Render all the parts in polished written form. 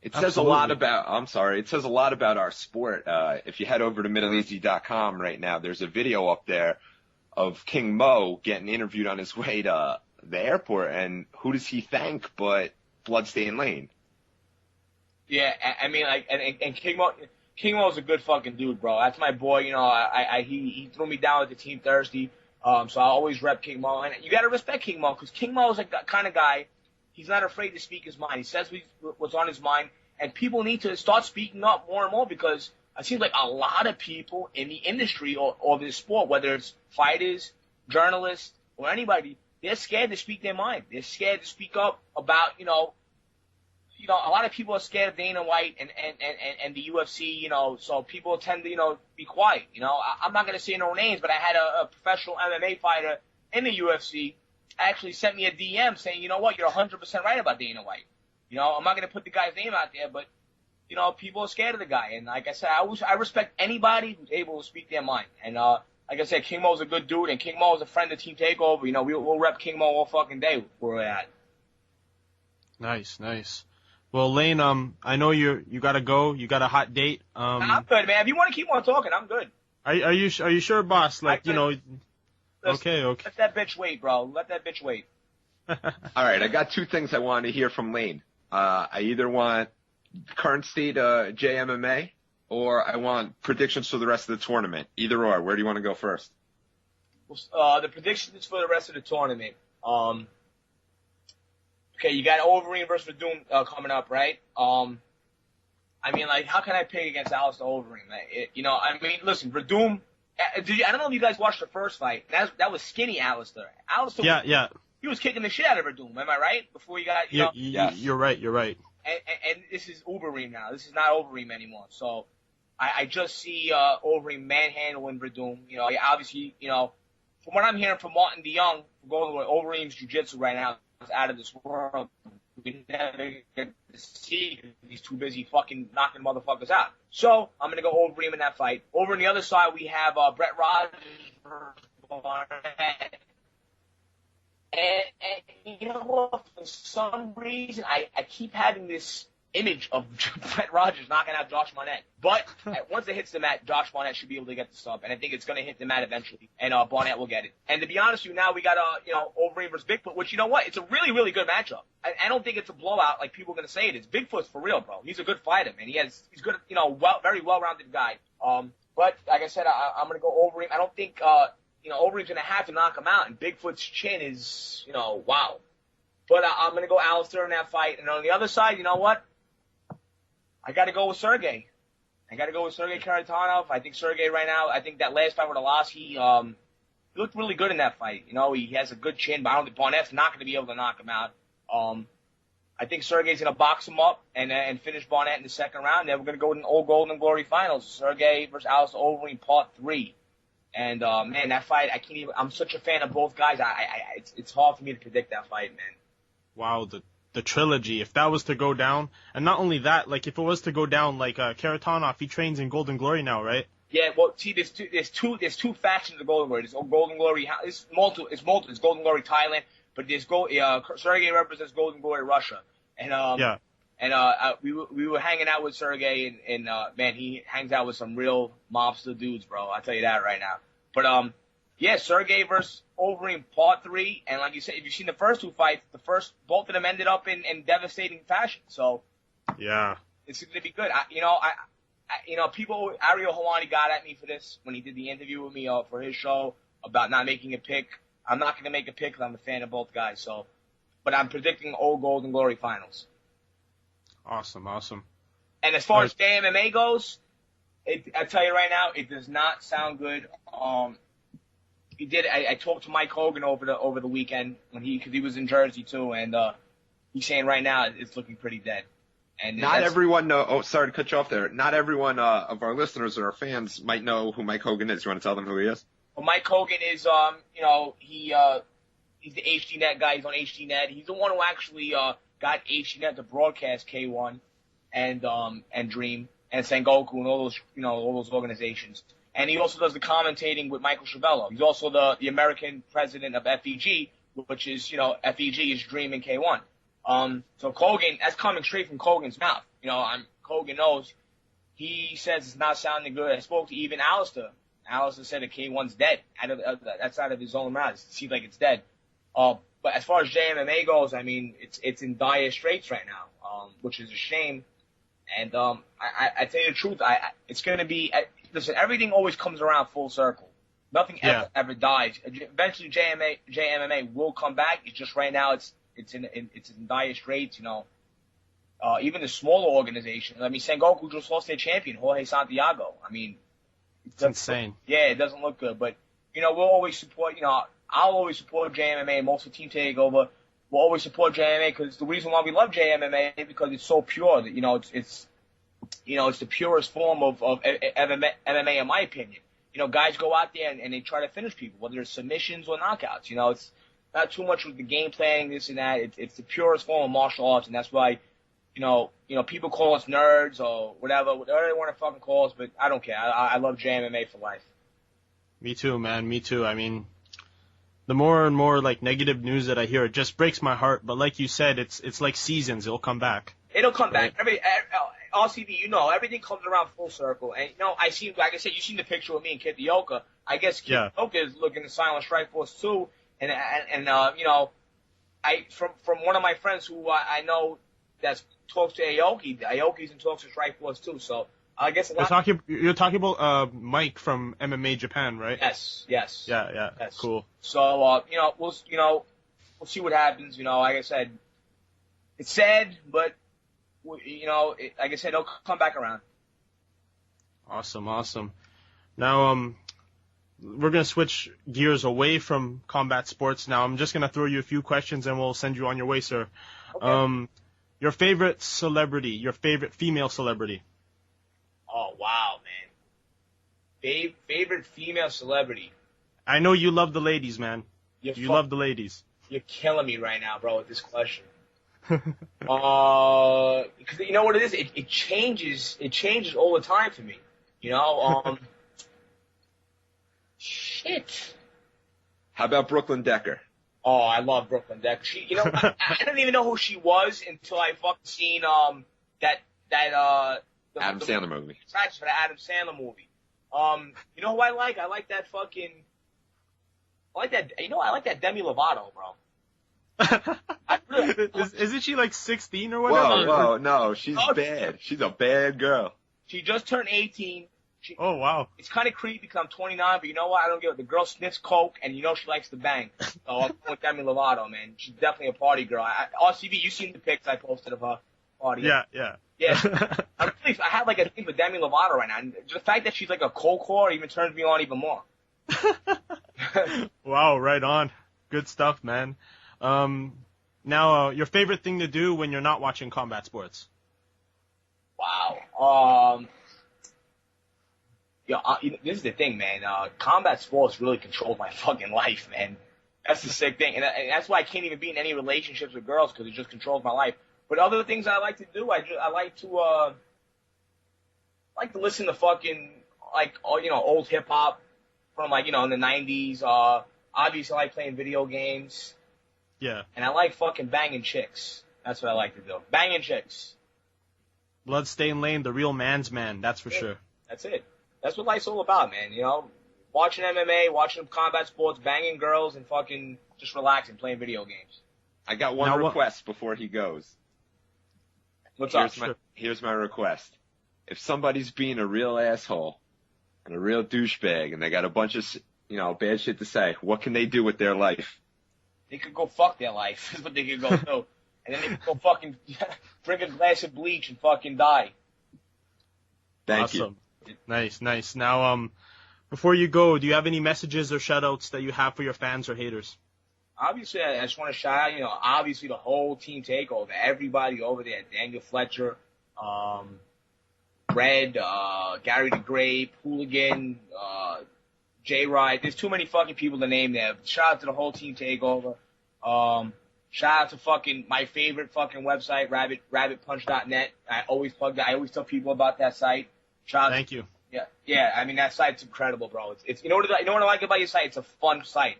It says a lot about, I'm sorry, it says a lot about our sport. If you head over to MiddleEasy.com right now, there's a video up there of King Mo getting interviewed on his way to the airport, and who does he thank but Bloodstain Lane? Yeah, I mean, like, and King Mo's a good fucking dude, bro. That's my boy. You know, he threw me down with the team Thursday. So I always rep King Mo, and you got to respect King Mo because King Mo is like that kind of guy. He's not afraid to speak his mind. He says what's on his mind, and people need to start speaking up more and more because it seems like a lot of people in the industry or the sport, whether it's fighters, journalists, or anybody, they're scared to speak their mind. They're scared to speak up about, you know, a lot of people are scared of Dana White and the UFC, you know, so people tend to, you know, be quiet. You know, I'm not going to say no names, but I had a professional MMA fighter in the UFC actually sent me a DM saying, you know what, you're 100% right about Dana White. You know, I'm not going to put the guy's name out there, but, you know, people are scared of the guy. And like I said, I respect anybody who's able to speak their mind. And, like I said, King Mo's a good dude, and King Mo is a friend of Team Takeover. You know, we'll rep King Mo all fucking day where we're at. Nice. Well, Lane, I know you gotta go. You got a hot date. I'm good, man. If you want to keep on talking, I'm good. Are you sure, boss? Like, you know. Okay. Let that bitch wait, bro. Let that bitch wait. All right, I got two things I want to hear from Lane. I either want current state JMMA, or I want predictions for the rest of the tournament. Either or. Where do you want to go first? Well, the predictions for the rest of the tournament. Okay, you got Overeem versus Verdum coming up, right? I mean, like, how can I pick against Alistair Overeem? You know, I mean, listen, Verdum. I don't know if you guys watched the first fight. That was skinny Alistair. Yeah. He was kicking the shit out of Verdum. Am I right? Before you got, you know. Yes. You're right. And this is Overeem now. This is not Overeem anymore. So I just see Overeem manhandling Verdum. You know, obviously, you know, from what I'm hearing from Martin DeYoung, Overeem's jiu-jitsu right now is out of this world. We never get to see because he's too busy fucking knocking motherfuckers out. So I'm gonna go Overeem in that fight. Over on the other side, we have Brett Rogers versus Barnett. And you know what? For some reason, I keep having this image of Brett Rogers knocking out Josh Barnett. But once it hits the mat, Josh Barnett should be able to get the sub. And I think it's going to hit the mat eventually. And Barnett will get it. And to be honest with you, now we got, you know, Overeem versus Bigfoot, which, you know what? It's a really, really good matchup. I don't think it's a blowout like people are going to say it is. Bigfoot's for real, bro. He's a good fighter, man. He's good, you know, very well-rounded guy. But like I said, I'm going to go Overeem. I don't think, you know, Overeem's going to have to knock him out. And Bigfoot's chin is, you know, wow. But I'm going to go Alistair in that fight. And on the other side, you know what? I got to go with Sergey. I got to go with Sergey Karatanov. I think Sergey right now, I think that last fight with Arlovsky, he looked really good in that fight. You know, he has a good chin, but I don't think Barnett's not going to be able to knock him out. I think Sergey's going to box him up and finish Barnett in the second round. Then we're going to go to an Old Golden Glory Finals. Sergey versus Alistair Overeem, Part 3. And, man, that fight, I can't even, I'm such a fan of both guys. It's hard for me to predict that fight, man. Wow, the trilogy, if that was to go down, and not only that, like, if it was to go down, like, Karatanov, he trains in Golden Glory now, right? Yeah, well, see, there's two factions of Golden Glory. There's Golden Glory, it's multiple, it's Golden Glory Thailand, but there's Sergey represents Golden Glory Russia. And, we were hanging out with Sergey, and man, he hangs out with some real mobster dudes, bro. I'll tell you that right now. But, yeah, Sergey versus Overeem, Part 3, and like you said, if you've seen the first two fights, both of them ended up in devastating fashion. So, yeah, it's going to be good. People, Ariel Helwani got at me for this when he did the interview with me for his show about not making a pick. I'm not going to make a pick because I'm a fan of both guys. So, but I'm predicting Old Golden Glory Finals. Awesome. And as far as JMMA goes, I tell you right now, it does not sound good. I talked to Mike Hogan over the weekend because he was in Jersey too, and he's saying right now it's looking pretty dead. And not everyone sorry to cut you off there. Not everyone of our listeners or our fans might know who Mike Hogan is. You want to tell them who he is? Well, Mike Hogan is he's the HDNet guy. He's on HDNet. He's the one who actually got HDNet to broadcast K1 and Dream and Sengoku and all those organizations. And he also does the commentating with Michael Chavello. He's also the American president of FEG, which is, FEG is Dream and K1. So Colgan, that's coming straight from Colgan's mouth. You know, Colgan knows. He says it's not sounding good. I spoke to even Alistair. Alistair said that K1's dead. That's out of his own mouth. It seems like it's dead. But as far as JMMA goes, I mean, it's in dire straits right now, which is a shame. And I tell you the truth, it's going to be. Listen, everything always comes around full circle. Nothing ever dies. Eventually, JMMA will come back. It's just right now, it's in dire straits. You know, even the smaller organizations. I mean, Sengoku just lost their champion, Jorge Santiago. I mean, it's insane. Yeah, it doesn't look good. But you know, we'll always support. You know, I'll always support JMMA. Most of the Team Takeover will always support JMMA because the reason why we love JMMA is because it's so pure. That you know, it's the purest form of MMA in my opinion. You know, guys go out there and they try to finish people, whether it's submissions or knockouts. You know, it's not too much with the game planning, this and that. It's the purest form of martial arts, and that's why, you know, people call us nerds or whatever they want to fucking call us, but I don't care. I love JMMA for life. Me too, man. Me too. I mean, the more and more like negative news that I hear, it just breaks my heart. But like you said, it's like seasons. It'll come back. It'll come back. RCB, you know, everything comes around full circle. And, you know, like I said, you seen the picture of me and Kitayoka. I guess Kitayoka is looking to sign on Strikeforce too. And you know, from one of my friends who I know that talks to Aoki's in talks to Strikeforce too. So I guess you're talking about Mike from MMA Japan, right? Yes. Yeah. Yes. Cool. So you know, we'll see what happens. You know, like I said, it's sad, but you know, like I said, it'll come back around. Awesome. Now, we're going to switch gears away from combat sports now. I'm just going to throw you a few questions and we'll send you on your way, sir. Okay. Your favorite celebrity, your favorite female celebrity? Oh, wow, man. Favorite female celebrity? I know you love the ladies, man. You love the ladies. You're killing me right now, bro, with this question. Because you know what it is? It changes all the time for me. You know, shit. How about Brooklyn Decker? Oh, I love Brooklyn Decker. She, you know, I didn't even know who she was until I fucking seen the Adam Sandler movie. Tracks for the Adam Sandler movie. You know who I like? I like that Demi Lovato, bro. Isn't she like 16 or whatever? Whoa, no, she's bad. She's a bad girl. She just turned 18. Oh, wow. It's kind of creepy because I'm 29, but you know what? I don't give it. The girl sniffs coke, and you know she likes to bang. So I'm going with Demi Lovato, man. She's definitely a party girl. RCB, you seen the pics I posted of her party. Yeah. I have like a thing for Demi Lovato right now. And the fact that she's like a cold core even turns me on even more. Wow, right on. Good stuff, man. Now, your favorite thing to do when you're not watching combat sports? Wow. This is the thing, man. Combat sports really control my fucking life, man. That's the sick thing. And that's why I can't even be in any relationships with girls because it just controls my life. But other things I like to do, I like to listen to fucking, like, you know, old hip hop from, like, you know, in the 90s. Obviously I like playing video games. Yeah. And I like fucking banging chicks. That's what I like to do. Banging chicks. Bloodstain Lane, the real man's man. That's for sure. That's it. That's what life's all about, man. You know, watching MMA, watching combat sports, banging girls, and fucking just relaxing, playing video games. I got one request before he goes. What's up? Here's my request. If somebody's being a real asshole and a real douchebag and they got a bunch of, you know, bad shit to say, what can they do with their life? They could go fuck their life, is what they could go do. And then they could go fucking drink a glass of bleach and fucking die. Thank you. Nice. Now, before you go, do you have any messages or shout-outs that you have for your fans or haters? Obviously, I just want to shout out, you know, obviously the whole Team Takeover, everybody over there, Daniel Fletcher, Red, Gary the Grape, Hooligan, J-Ride. There's too many fucking people to name there. Shout out to the whole Team Takeover. Shout out to fucking my favorite fucking website, rabbitpunch.net. I always plug that. I always tell people about that site. Thank you. Yeah. I mean, that site's incredible, bro. It's you know what I like about your site? It's a fun site.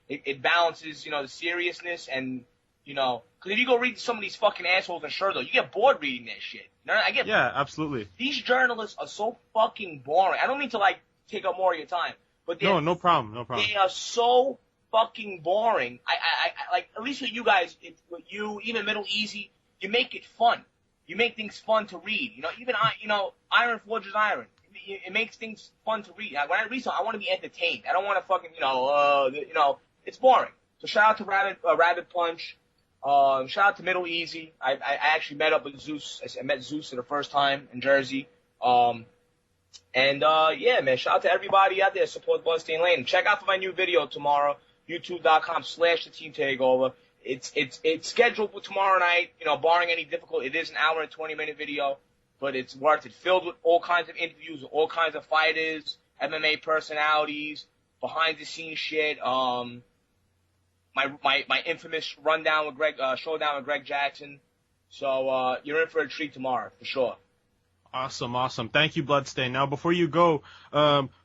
It balances, you know, the seriousness and You know, because if you go read some of these fucking assholes in Sherlock, you get bored reading that shit. You know, Yeah, absolutely. These journalists are so fucking boring. I don't mean to like take up more of your time, but No problem. They are so fucking boring. I like, at least with you guys, with you, even Middle Easy, you make it fun. You make things fun to read. You know, even Iron forges iron. It makes things fun to read. When I read something, I want to be entertained. I don't want to fucking, it's boring. So shout out to Rabbit Punch. Shout out to Middle Easy. I actually met up with Zeus. I met Zeus for the first time in Jersey. Yeah, man, shout out to everybody out there. Support Bloodstain Lane. Check out for my new video tomorrow. YouTube.com/The Team Takeover. It's scheduled for tomorrow night. You know, barring any difficulty, it is an hour and 20-minute video, but it's worth it. Filled with all kinds of interviews with all kinds of fighters, MMA personalities, behind the scenes shit. My infamous showdown with Greg Jackson. So you're in for a treat tomorrow for sure. Awesome. Thank you, Bloodstain. Now, before you go,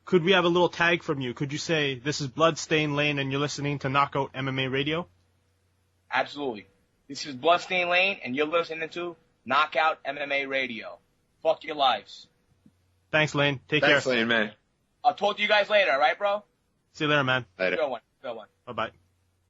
could we have a little tag from you? Could you say, this is Bloodstain Lane and you're listening to Knoqout MMA Radio? Absolutely. This is Bloodstain Lane and you're listening to Knoqout MMA Radio. Fuck your lives. Thanks, Lane. Take care. Thanks, Lane, man. I'll talk to you guys later, all right, bro? See you later, man. Later. Good one. Bye-bye.